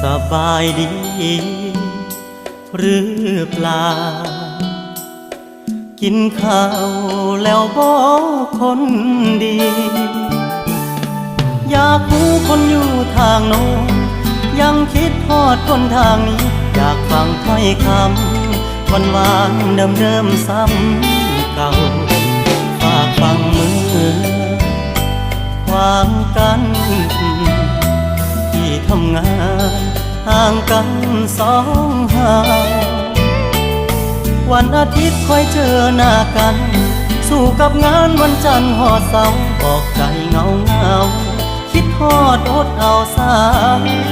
สบายดีหรือเปล่ากินข้าวแล้วบ่คนดี อยากรู้คนอยู่ทางโน้นยังคิดทอดคนทางนี้อยากฟังถ้อยคำวันวานเดิมซ้ำเก่าฝากฟังมือความกันที่ทำงานห่างกันสองห่างวันอาทิตย์ค่อยเจอหน้ากันสู้กับงานวันจันทร์หอดเสาร์บอกใจเงาคิดทอดอดเอาสาย